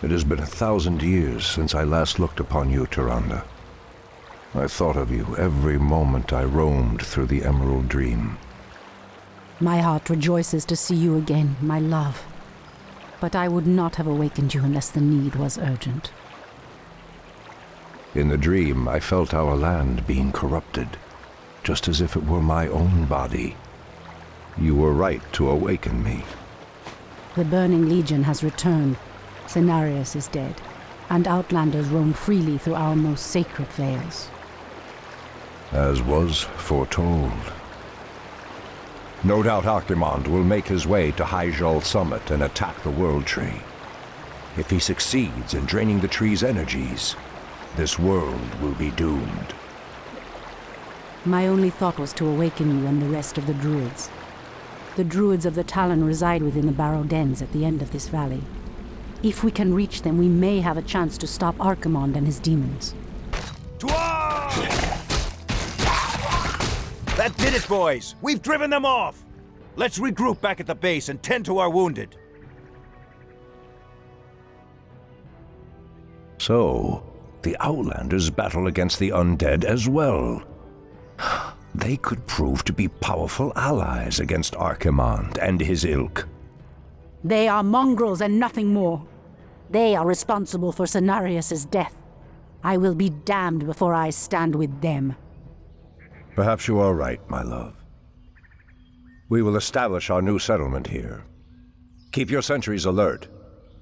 It has been 1,000 years since I last looked upon you, Tyrande. I thought of you every moment I roamed through the Emerald Dream. My heart rejoices to see you again, my love. But I would not have awakened you unless the need was urgent. In the dream, I felt our land being corrupted, just as if it were my own body. You were right to awaken me. The Burning Legion has returned. Cenarius is dead, and Outlanders roam freely through our most sacred vales. As was foretold. No doubt Archimonde will make his way to Hyjal Summit and attack the World Tree. If he succeeds in draining the tree's energies, this world will be doomed. My only thought was to awaken you and the rest of the Druids. The Druids of the Talon reside within the Barrow Dens at the end of this valley. If we can reach them, we may have a chance to stop Archimonde and his demons. To arms! That did it, boys! We've driven them off! Let's regroup back at the base and tend to our wounded. So, the Outlanders battle against the undead as well. They could prove to be powerful allies against Archimonde and his ilk. They are mongrels and nothing more. They are responsible for Cenarius' death. I will be damned before I stand with them. Perhaps you are right, my love. We will establish our new settlement here. Keep your sentries alert.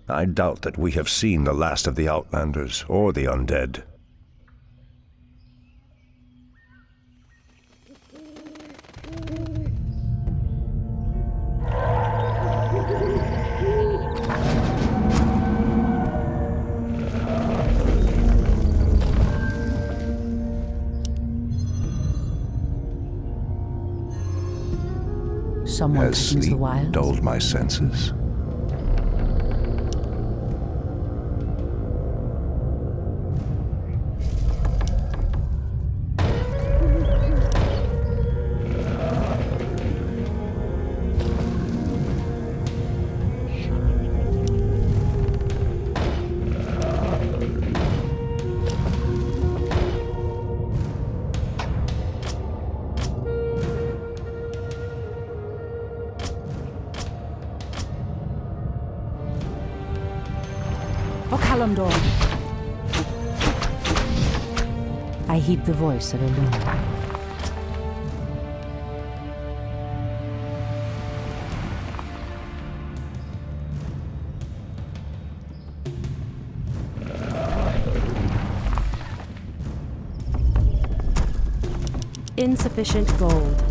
I doubt that we have seen the last of the Outlanders or the undead. Someone Has touches the sleep wilds. dulled my senses? I heed the voice of Elune. Insufficient gold.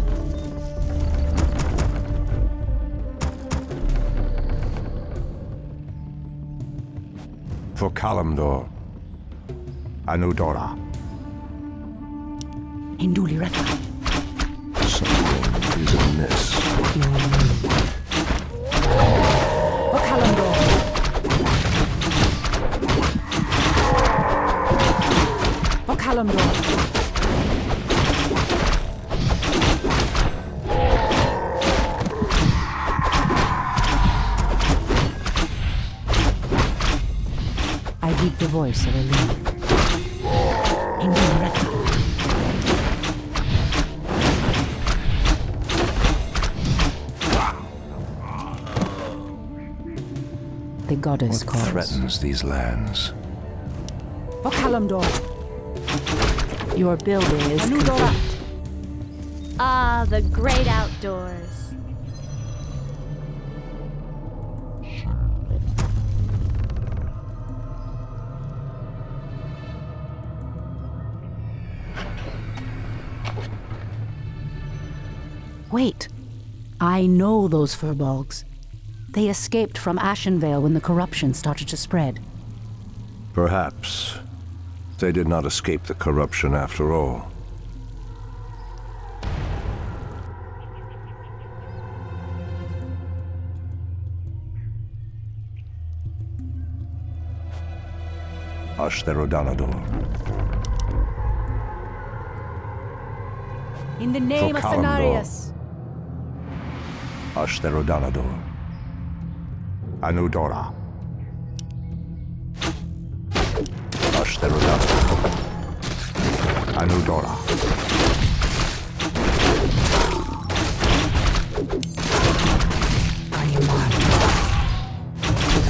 For Kalimdor, Anudora. Hinduli Rafa. Something is amiss. Okalandor. Okalandor. I heed the voice of Elune. Hinduli Rafa. The goddess What calls. threatens these lands? Okalamdor. Your building is complete. Ah, the great outdoors. Wait. I know those furbolgs. They escaped from Ashenvale when the corruption started to spread. Perhaps they did not escape the corruption after all. Ashtherodanador. In the name of For Kalimdor. Cenarius. Ashtherodanador. Anudora. Anudora.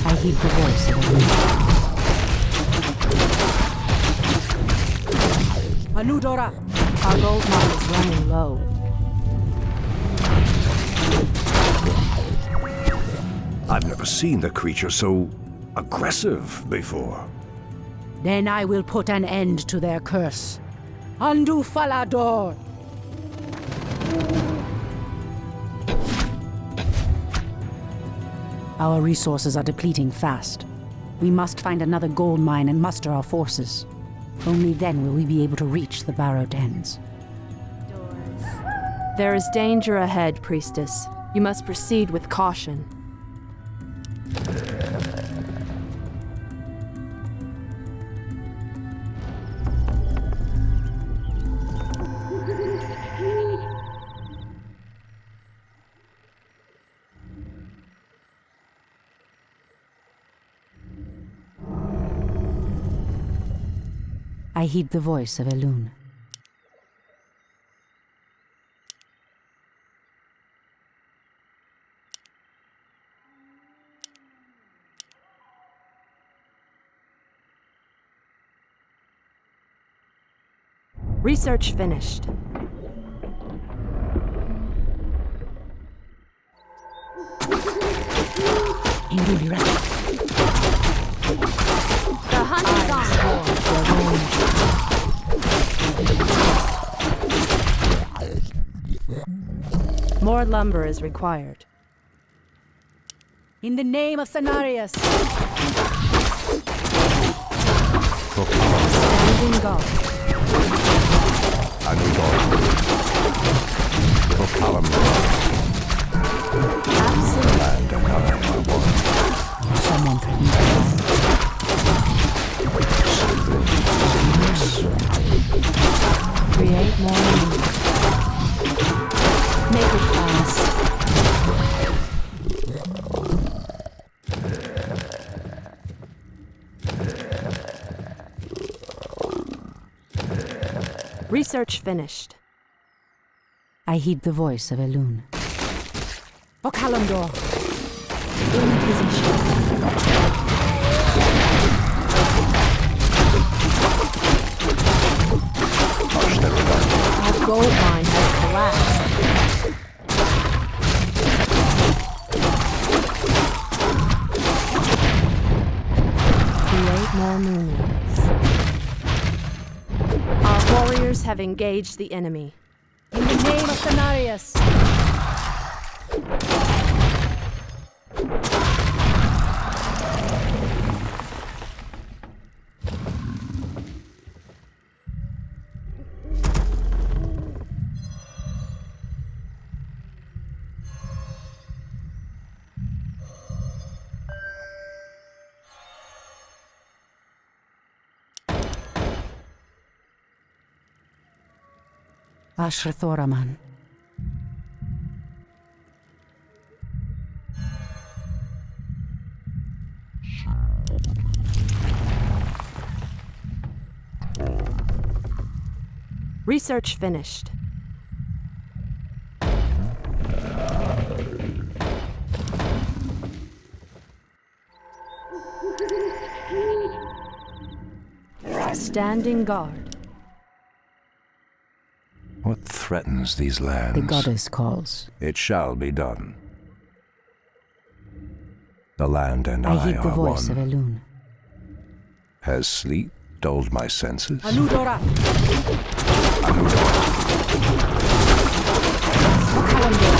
I heed the voice of Anudora! Our gold mine is running low. I've never seen the creature so aggressive before. Then I will put an end to their curse. Andu Falador! Our resources are depleting fast. We must find another gold mine and muster our forces. Only then will we be able to reach the Barrow Dens. Doors. There is danger ahead, Priestess. You must proceed with caution. I heed the voice of Elune. Research finished. The hunt is on. More lumber is required. In the name of Cenarius! Standing guard. Anudora. For Calamdor. Absolute. And another one. Someone threatened to Create more lumber. Make it fast. Research finished. I heed the voice of Elune. For Calamdor! In position. Our gold mine has collapsed. Create more moonlights. Our warriors have engaged the enemy. In the name of Cenarius! Ashrathoraman. Research finished. Standing guard. What threatens these lands? The goddess calls. It shall be done. The land and I I heed the are voice one. of Elune. Has sleep dulled my senses? Anudora! Anudora. Calamdor!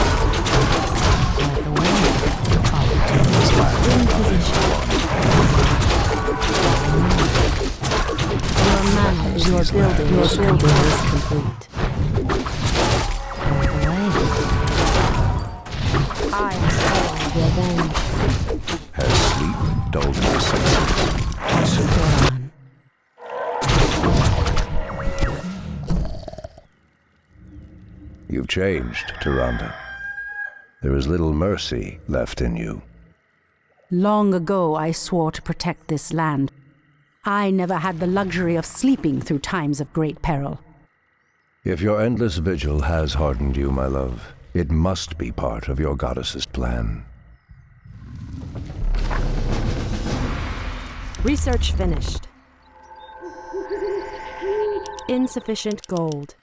Like the wind. In position. Your manor, your building is complete. I am sworn revenge. Has sleep dulled my senses? Ashrathoraman. You've changed, Tyrande. There is little mercy left in you. Long ago I swore to protect this land. I never had the luxury of sleeping through times of great peril. If your endless vigil has hardened you, my love, it must be part of your goddess's plan. Research finished. Insufficient gold.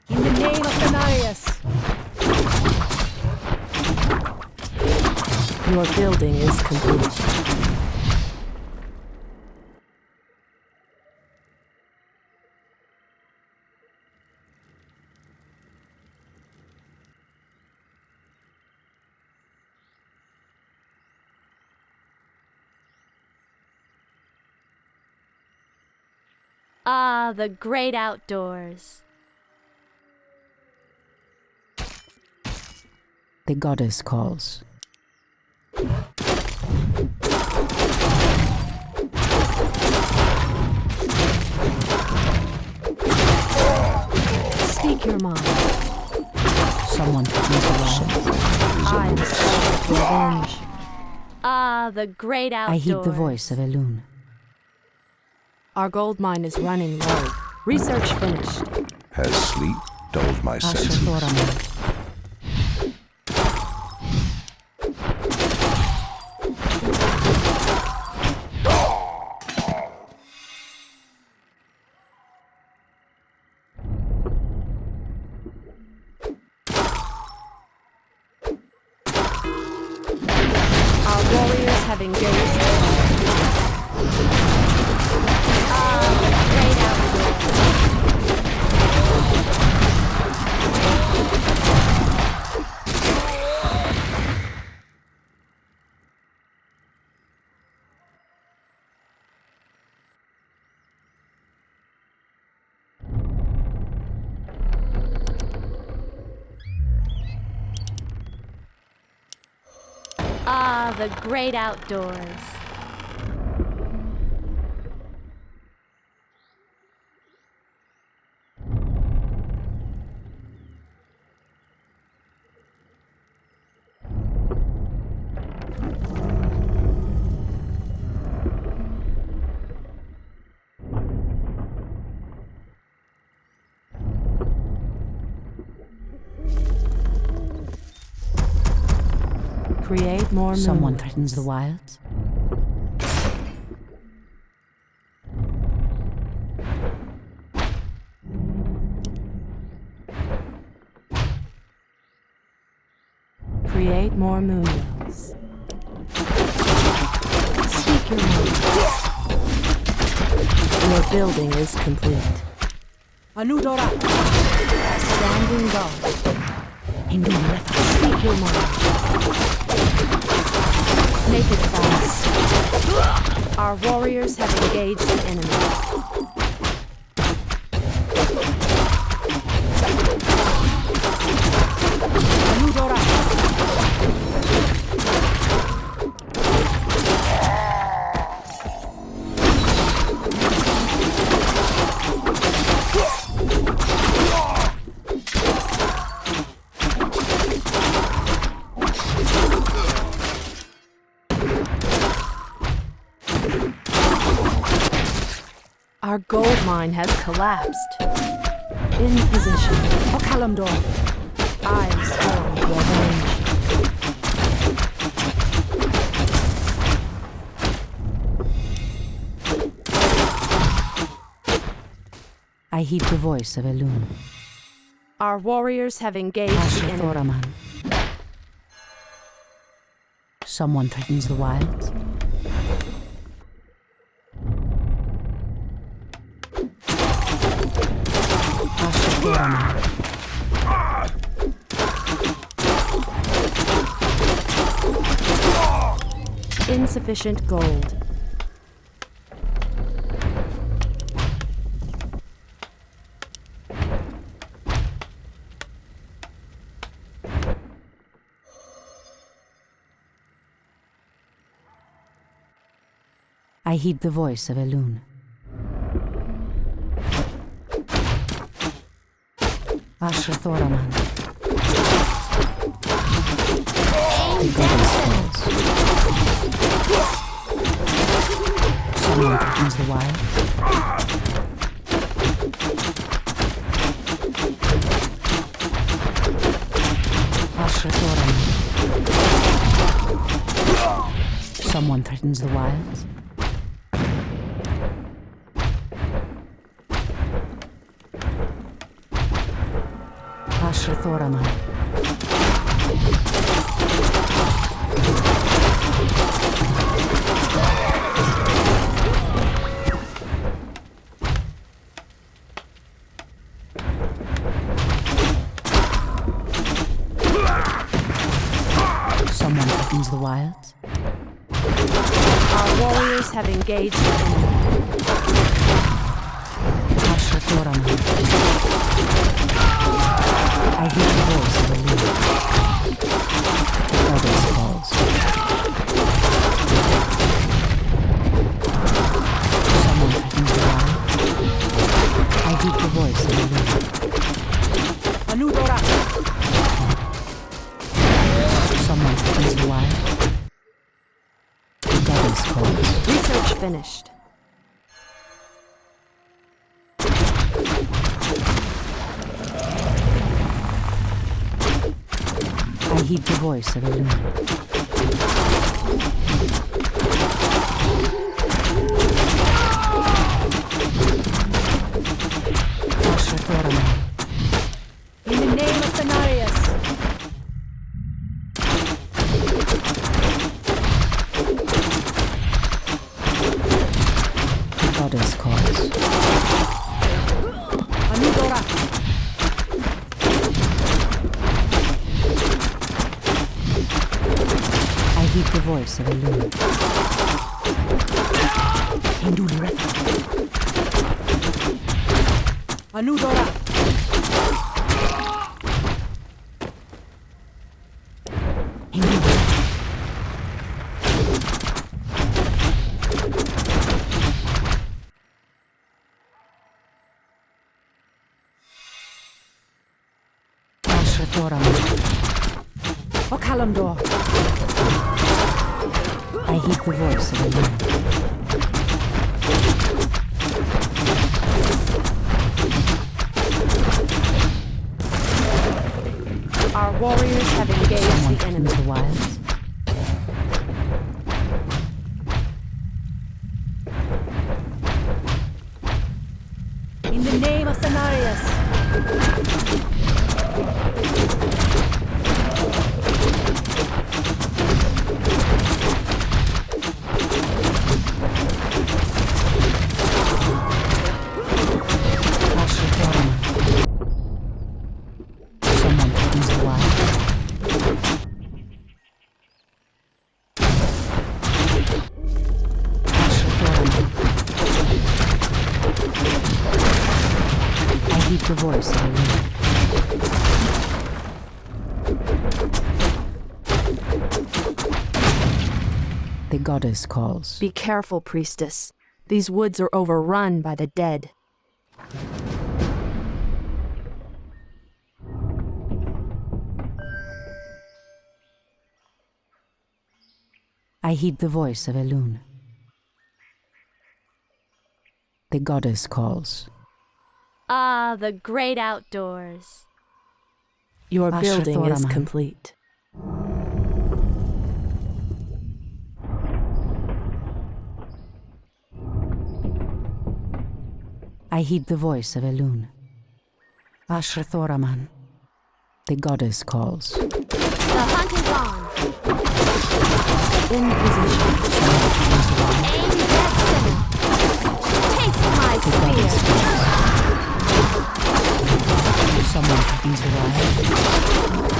In the name of Cenarius. Your building is complete. Ah, the great outdoors. The goddess calls. Speak your mind. Someone threatens the wilds. I am called to revenge. Ah, the great outdoors. I heed the voice of Elune. Our gold mine is running low. Research finished. Has sleep dulled my senses? Ashatoraman. Our warriors have engaged. Great outdoors. Ah, the great outdoors. Create more moons. Someone threatens the wilds. Create more moon wells. Speak your mind. Your building is complete. Anudora. Standing guard. Speak your mind. Make it fast. Our warriors have engaged the enemy. Our gold mine has collapsed. In position. Okalamdor. I am sworn to avenge. I heed the voice of Elune. Our warriors have engaged the enemy. Ashatoraman. Someone threatens the wilds. Ashatoraman. Insufficient gold. I heed the voice of Elune. Ashatoraman. The goddess calls. Someone threatens the wild. Ashra. Someone threatens the wilds. Ashrathoraman. Someone threatens the wilds. Our warriors have engaged the enemy. Ashrathoraman. I hear the voice of a leader. The goddess calls. Someone threatens the wild. I hear the voice of a leader. Anudora! Someone threatens the wild. The goddess calls. Research finished. I heed the voice of a loon. In the name of Cenarius. The goddess calls. Anudora! I heed the voice of a loon. Hinduli Refa. Anudora! Hinduli. Ashrathora. Okalandor. I heed the voice of a loon. Our warriors have engaged Someone the enemy. threatens the wilds. In the name of Cenarius. Someone threatens the wild. I heed the voice of a loon. The goddess calls. Be careful, priestess. These woods are overrun by the dead. I heed the voice of a loon. The goddess calls. Ah, the great outdoors. Your building is Ashrathoraman. complete. I heed the voice of a loon. Ashrathoraman. The goddess calls. The hunt is on. In position. Aim that sinner. Taste my The goddess spear. calls. Someone threatens the wild.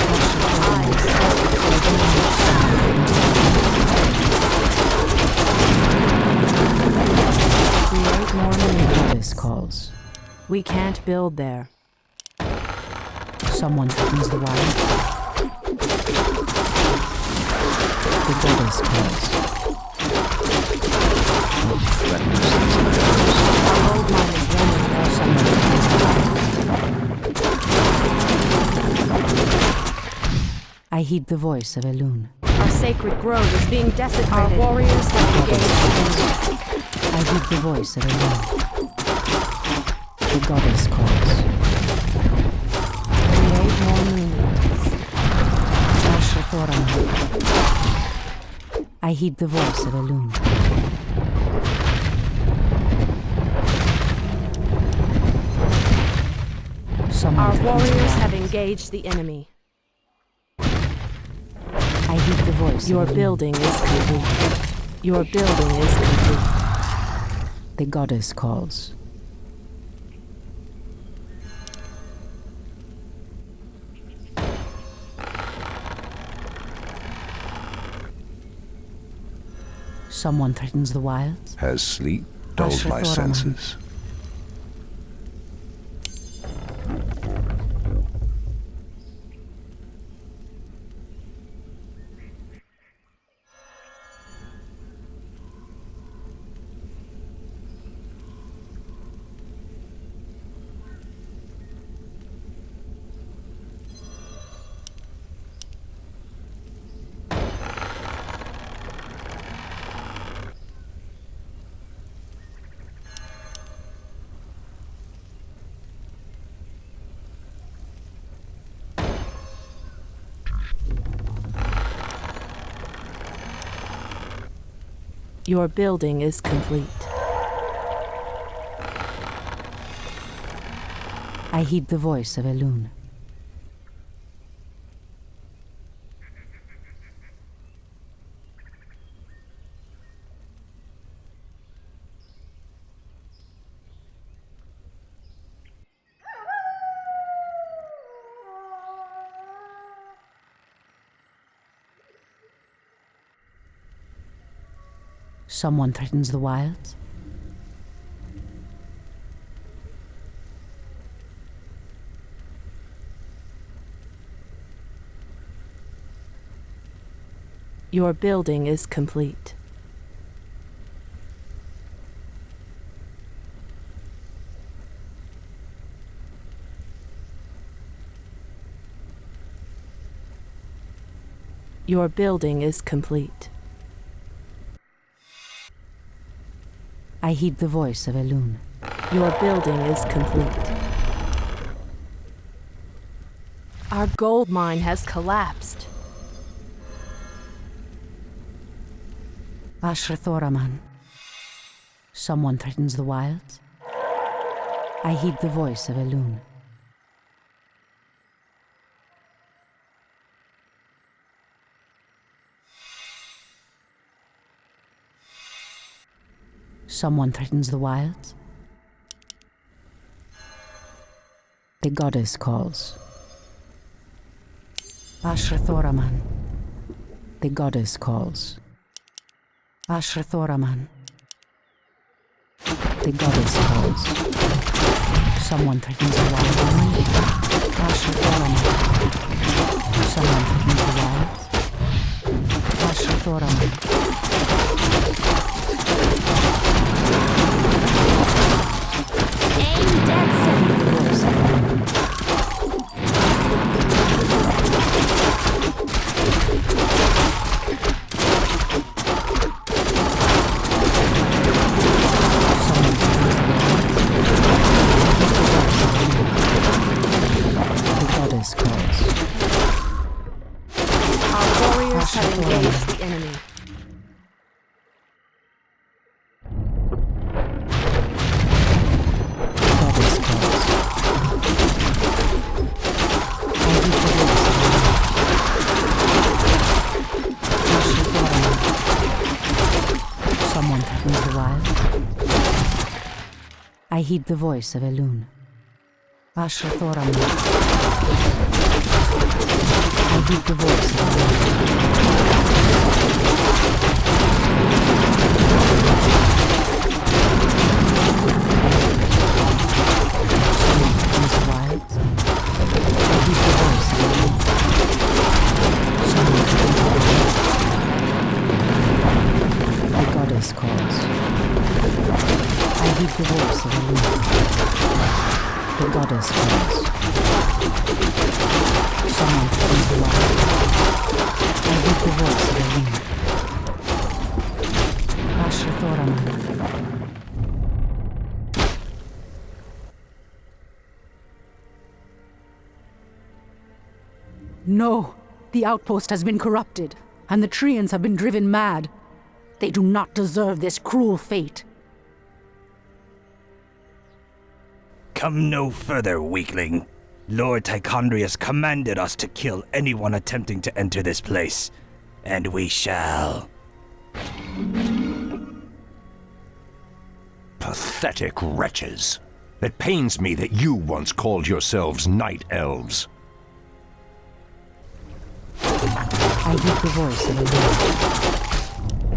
Create more The money. goddess calls. We can't build there. Someone threatens the wild. The goddess calls. Our old mine is running there. Someone threatens the wild. I heed the voice of Elune. Our sacred grove is being desecrated. Our warriors have engaged the enemy. I heed the voice of Elune. The goddess calls. Create more moonlights. Ashrathoraman. I heed the voice of Elune. Our warriors have engaged the enemy. I heed the voice. Your building is complete. Your building is complete. The goddess calls. Someone threatens the wilds. Has sleep dulled my Ashrathoraman. senses? Your building is complete. I heed the voice of Elune. Someone threatens the wilds. Your building is complete. Your building is complete. I heed the voice of Elune. Your building is complete. Our gold mine has collapsed. Ashrathoraman. Someone threatens the wilds. I heed the voice of Elune. Someone threatens the wilds. The goddess calls. Ashrathoraman. The goddess calls. Ashrathoraman. The goddess calls. Someone threatens the wild woman. Ashrathoraman. Someone threatens the wilds. Ashrathoraman. Aim dead center. The voice of Elune. The goddess calls. Our warriors have engaged the enemy. The goddess calls. I heed the voice of Elune. Someone threatens the wild. I heed the voice of Elune. Ashrathoraman. I heed the voice of Elune. Someone threatens the wilds. I heed the voice of Elune. Someone threatens the wilds. The goddess calls. I heed the voice of Elune. The goddess calls. Someone threatens the wild. I hear the voice of a wind. Ashrathoraman. No! The outpost has been corrupted, and the Treants have been driven mad. They do not deserve this cruel fate. Come no further, weakling. Lord Tichondrius commanded us to kill anyone attempting to enter this place, and we shall. Pathetic wretches. It pains me that you once called yourselves night elves. I hear the voice of a wind.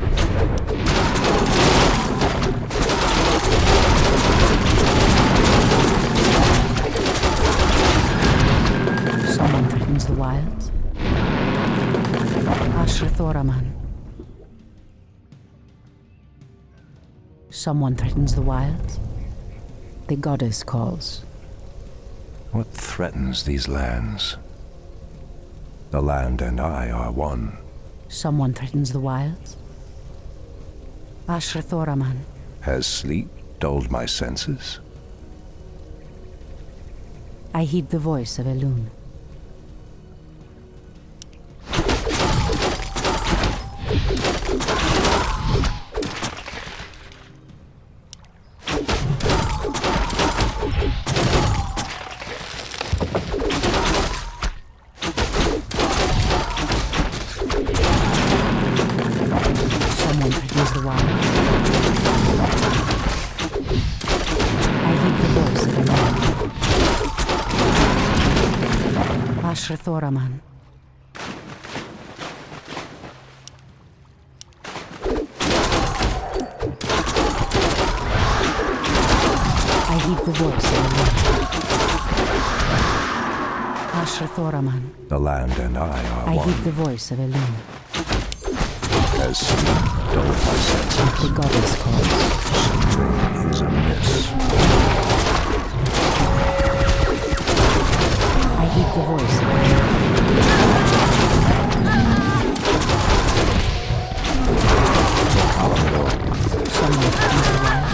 Someone threatens the wilds. Ashrathoraman. Someone threatens the wilds. The goddess calls. What threatens these lands? The land and I are one. Someone threatens the wilds. Ashrathoraman. Has sleep dulled my senses? I heed the voice of Elune. Someone threatens the wild. I heed the voice of Elune. Ashrathoraman. I heed the voice of Elune. Ashrathoraman. The land and I are I one. heed the voice of Elune. Has sleep dulled my senses? The goddess calls. Something is amiss. I heed the voice of Elune. Someone threatens the wild.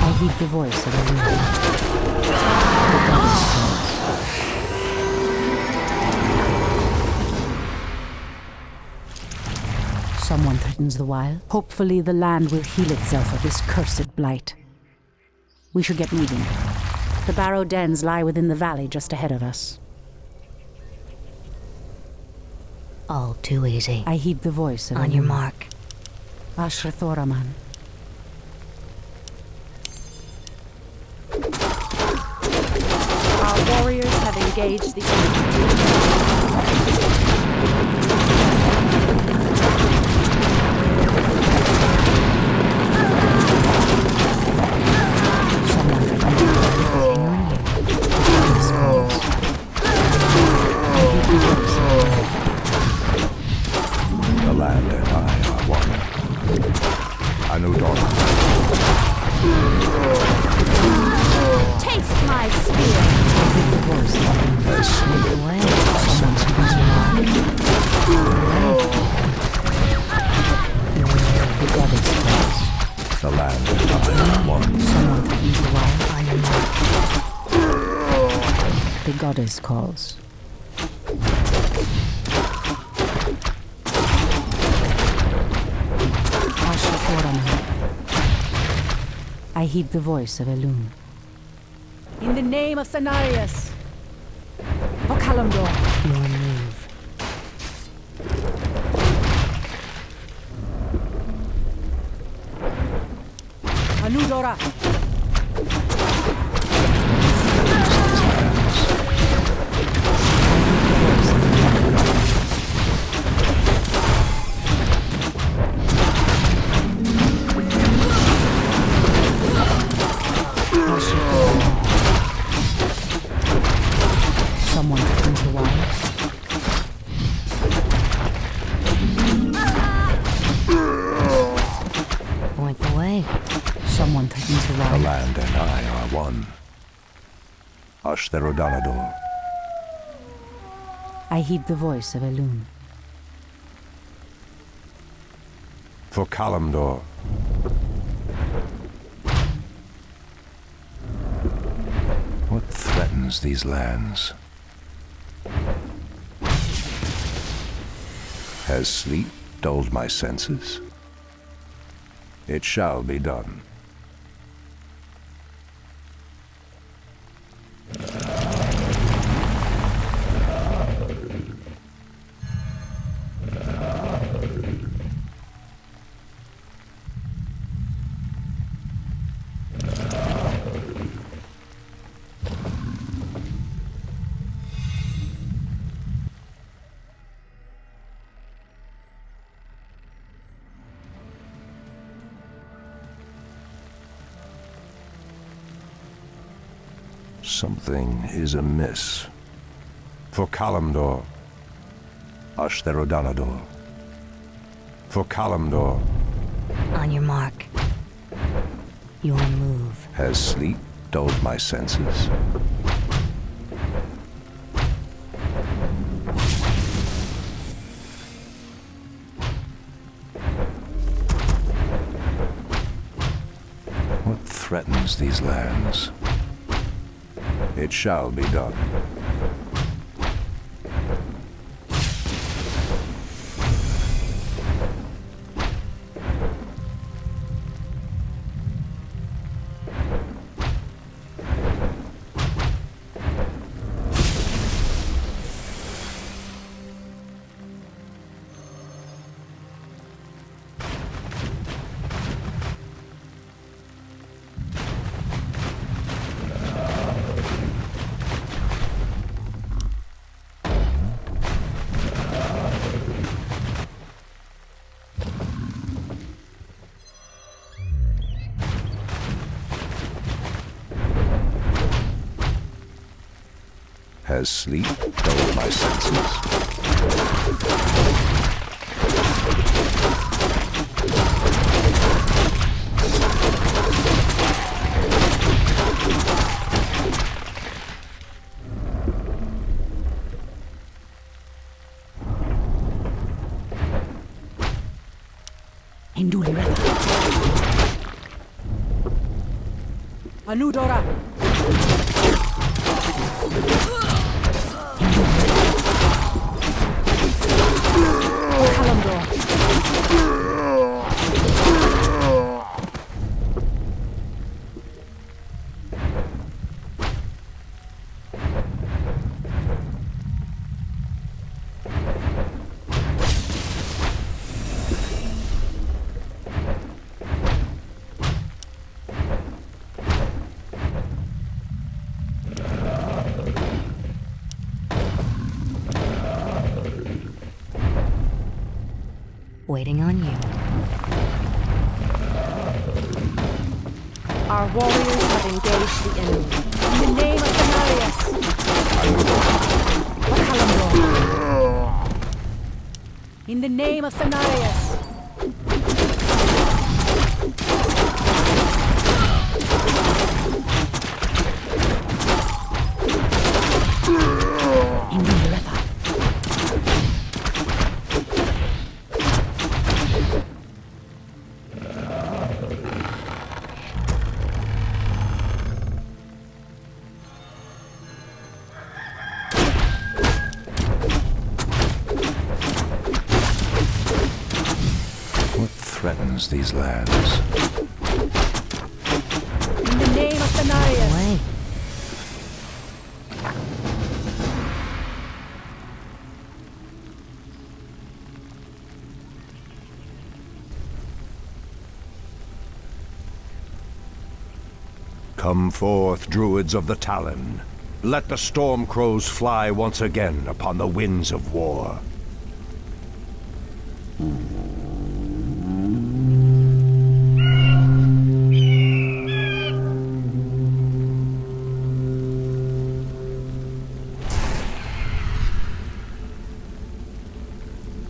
I heed the voice of Elune. The goddess calls. Someone threatens the wild. Hopefully the land will heal itself of this cursed blight. We should get moving. The barrow dens lie within the valley just ahead of us. All too easy. I heed the voice of On your Elune. mark. Ashrathoraman. Our warriors have engaged the enemy. Someone threatens the wild. Hang on you. The goddess calls. I heed the voice of Elune. The land and I are one. Anudora. Taste my spear. I heed the voice of Elune. Has sleep Away. Someone threatens the wild. The goddess calls. the land and I are one. Someone threatens the wild. On your mark. The goddess calls. Ashrathoraman. I heed the voice of Elune. In the name of Cenarius! Okalamdor! Your move. Anudora! Someone threatens the wild. Point the way. Someone threatens the The wild. land and I are one. Ashtherodanador. I heed the voice of Elune. For Kalimdor. What threatens these lands? Has sleep dulled my senses? It shall be done. Something is amiss. For Kalimdor. Ashtherodanador. For Kalimdor. On your mark. Your move. Has sleep dulled my senses? What threatens these lands? It shall be done. Has sleep dulled my senses? Induli Refa. Anudora. Waiting on you. Our warriors have engaged the enemy. In the name of Cenarius! In the name of Cenarius! Induli Refa. Threatens these lands. In the name of Cenarius! Away. Come forth, druids of the Talon. Let the storm crows fly once again upon the winds of war.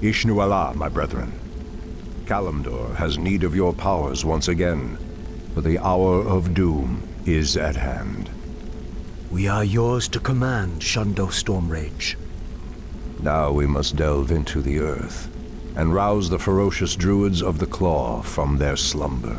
Ishnu Allah, my brethren. Kalimdor has need of your powers once again, for the hour of doom is at hand. We are yours to command, Shundo Stormrage. Now we must delve into the earth and rouse the ferocious druids of the Claw from their slumber.